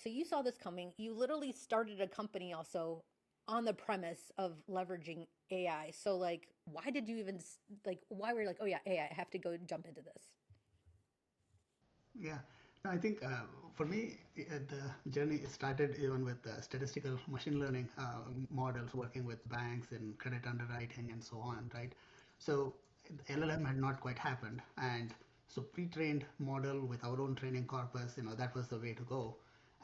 So you saw this coming. You literally started a company also on the premise of leveraging AI. So like, why did you even like? Why were you like, oh yeah, AI, I have to go jump into this? Yeah, no, I think for me, the journey started even with statistical machine learning models working with banks and credit underwriting and so on, right? So LLM had not quite happened, and so pre-trained model with our own training corpus, that was the way to go,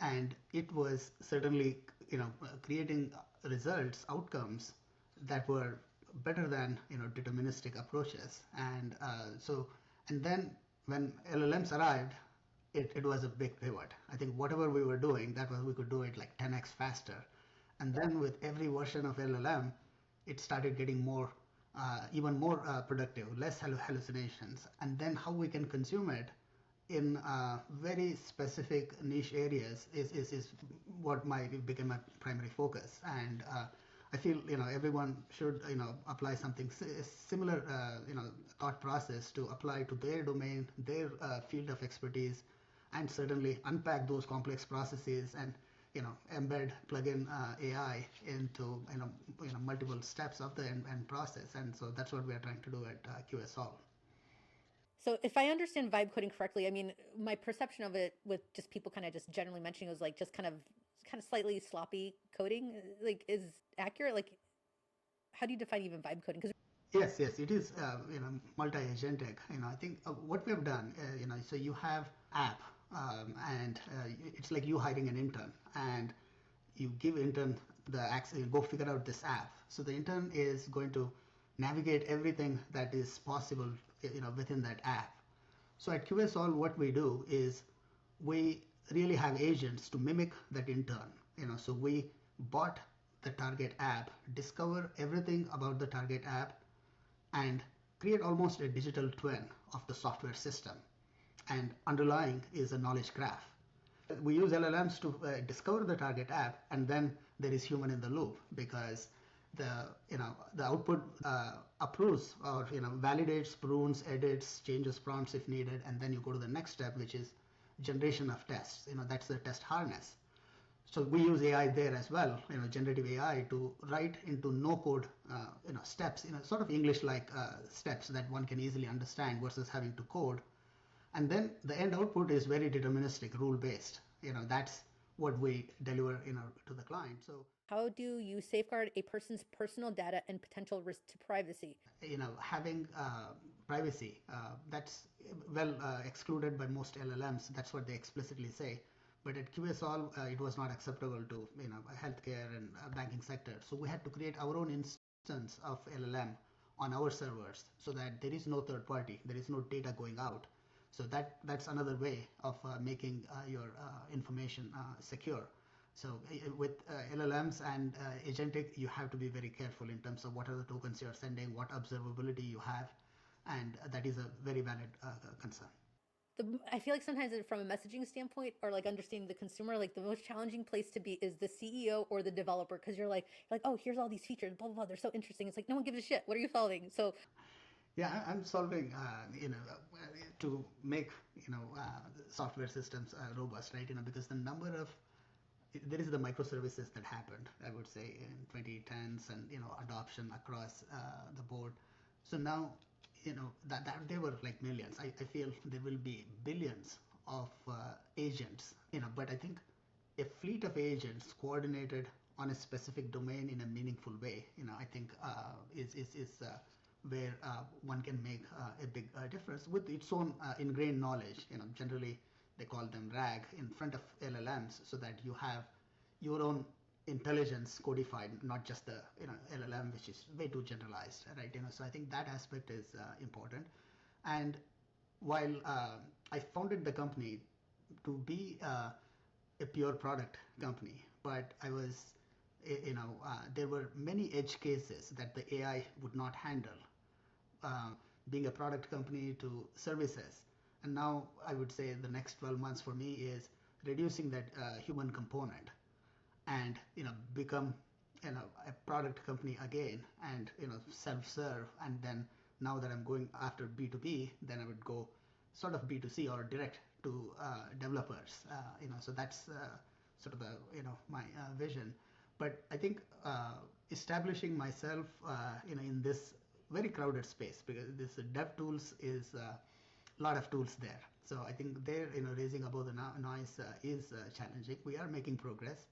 and it was certainly, creating results, outcomes that were better than deterministic approaches, and then when LLMs arrived, it was a big pivot. I think whatever we were doing, that was we could do it like 10x faster. And then with every version of LLM, it started getting more, even more productive, less hallucinations. And then how we can consume it in very specific niche areas is what became my primary focus. And I feel everyone should apply something similar thought process to apply to their domain, their field of expertise, and certainly unpack those complex processes and embed plug in AI into multiple steps of the end process. And so that's what we are trying to do at QSOL. So if I understand vibe coding correctly, I mean, my perception of it with just people kind of just generally mentioning it was like just kind of slightly sloppy coding, like is accurate. Like, how do you define even vibe coding? Because Yes, yes, it is, multi-agentic. I think what we have done, so you have app, and it's like you hiring an intern, and you give intern the access, you go figure out this app. So the intern is going to navigate everything that is possible, within that app. So at QSOL, what we do is we really have agents to mimic that intern. So we bought the target app, discover everything about the target app, and create almost a digital twin of the software system. And underlying is a knowledge graph. We use LLMs to discover the target app, and then there is human in the loop because the output approves or validates, prunes, edits, changes prompts if needed, and then you go to the next step, which is generation of tests. That's the test harness. So we use AI there as well, generative AI to write into no code, steps, sort of English like steps that one can easily understand versus having to code. And then the end output is very deterministic, rule based. That's what we deliver, to the client. So how do you safeguard a person's personal data and potential risk to privacy? having privacy, that's well excluded by most LLMs. That's what they explicitly say. But at QSOL, it was not acceptable to healthcare and banking sector. So we had to create our own instance of LLM on our servers so that there is no third party, there is no data going out. So that's another way of making your information secure. So with LLMs and agentic, you have to be very careful in terms of what are the tokens you're sending, what observability you have, and that is a very valid concern. I feel like sometimes from a messaging standpoint or like understanding the consumer, like the most challenging place to be is the CEO or the developer because you're like, oh, here's all these features, blah blah blah. They're so interesting. It's like no one gives a shit. What are you solving? So Yeah, I'm solving, to make, software systems robust, right? Because the number of there is the microservices that happened, I would say, in 2010s, and adoption across the board. So now, that they were like millions. I feel there will be billions of agents, but I think a fleet of agents coordinated on a specific domain in a meaningful way, I think is where one can make a big difference with its own ingrained knowledge. Generally they call them RAG in front of LLMs, so that you have your own intelligence codified, not just the LLM, which is way too generalized, right? So I think that aspect is important. And while I founded the company to be a pure product company, but I was, there were many edge cases that the AI would not handle, uh, being a product company to services. And now I would say the next 12 months for me is reducing that human component and become a product company again, and self-serve. And then now that I'm going after B2B, then I would go sort of B2C or direct to developers. So that's sort of the my vision. But I think establishing myself in this very crowded space, because this dev tools is a lot of tools there. So I think there raising above the noise is challenging. We are making progress,